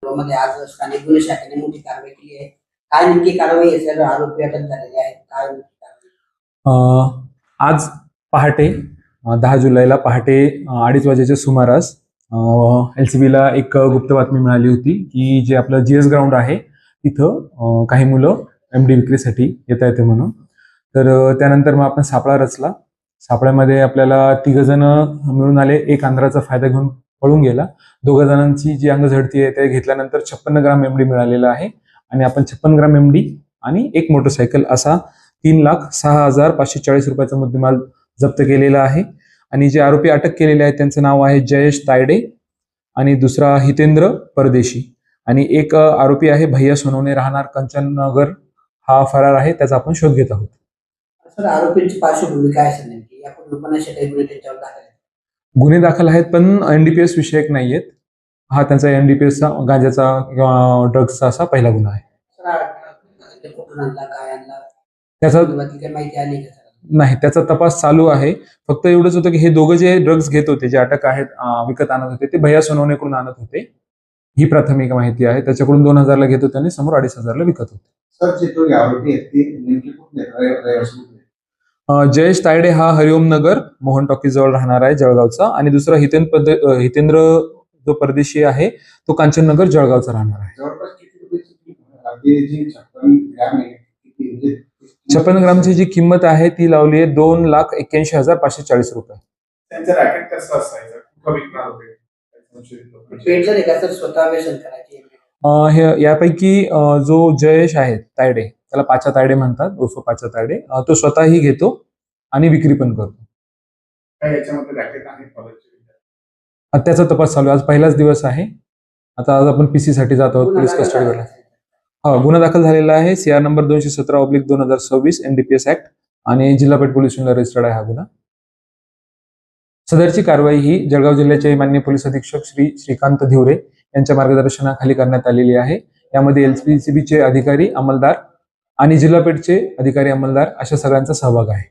मध्ये आज स्थानिक गुन्हे शाखेने मोठी कारवाई केली आहे. काय नेमकी कारवाई आहे सर? आरोपी अटक झालेले आहेत. काय नेमकी कारवाई? आज पहाटे 10 जुलैला पहाटे 2:30 वाजेच्या सुमारास LCBला एक गुप्त बातमी मिळाली होती की जे आपलं GS ग्राउंड आहे तिथं काही मुलं MD विक्रीसाठी येत आहेत म्हणून. तर त्यानंतर मग आपण सापळा रचला. सापळ्यामध्ये आपल्याला 3 जण मिळून आले. एक आंध्राचा फायदा घेऊन पळून गेला. 2 जणांची जी अंगझडती आहे ते घेतल्यानंतर 56 ग्राम MD मिळालेला आहे आणि आपण 56 ग्राम MD आणि एक मोटरसायकल असा 3,06,540 रुपयाचा मुद्देमाल जप्त केलेला आहे. आणि जे आरोपी अटक केलेले आहेत त्यांचं नाव आहे जयेश तायडे आणि दुसरा हितेंद्र परदेशी आणि एक आरोपी आहे भैया सोनवणे राहणार कंचननगर, हा फरार आहे. त्याचा आपण शोध घेत आहोत. सर आरोपींची पार्श्वभूमी काय असेल नेमकी? यापूर्वी पण असे काही गुन्हे त्यांच्यावर दाखल आहेत? गुन्हे दाखल आहेत पण NDPS विषयक नाही आहेत. हा त्यांचा NDPSचा गांजाचा किंवा ड्रग्सचा असा पहिला गुन्हा आहे. सर कुठून आणला, काय आणला, त्याचा काही माहिती आली का? नाही, त्याचा तपास चालू आहे. फक्त एवढंच होतं की हे दोघं जे ड्रग्ज घेत होते, जे अटक आहेत विकत आणत होते, ते भैया सोनवणेकडून आणत होते. ही प्राथमिक माहिती आहे. त्याच्याकडून 2,000ला घेत होते आणि समोर 2,500ला विकत होते. सर जे तो आरोपी आहेत ते नेमके कुठले? जयेश तायडे हा हरिओम नगर मोहन टॉकीज जवळ राहणार आहे जळगावचा आणि दुसरा हितेंद्र जो परदेशी आहे तो कांचननगर जळगावचा राहणार आहे. जवळपास किती रुपयाची जी 56 ग्रॅम आहे किती 56 ग्रामची जी किंमत आहे ती लावली आहे 2,81,540 रुपये. त्यांचं रॅकेट कसं असायचं? कुठं विकणार होते? पेडलर आहे का सर? स्वतः व्यसन करायची? यापैकी जो जयेश आहे तायडे, त्याला पाचा तायडे म्हणतात, उर्फ पाचा तायडे, तो स्वतःही घेतो आणि विक्री पण करतो. काय याच्यामध्ये रॅकेट आहे कॉलेजचे? त्याचा तपास चालू आहे. आज पहिलाच दिवस आहे. आता आज आपण PC साठी जात आहोत पोलीस कस्टडीवर. गुन्हा दाखल झालेला आहे. CR नंबर 217/2026 NDPS ऍक्ट आणि जिल्हा पेठ पोलीस स्टेशनला रजिस्टर्ड आहे हा गुन्हा. सदरची कारवाई ही जळगाव जिल्ह्याचे माननीय पोलीस अधीक्षक श्री श्रीकांत धिवरे यांच्या मार्गदर्शनाखाली करण्यात आलेली आहे. यामध्ये LCBचे अधिकारी, अंमलदार आणि जिल्हा पेठचे अधिकारी, अंमलदार अशा सगळ्यांचा सहभाग आहे.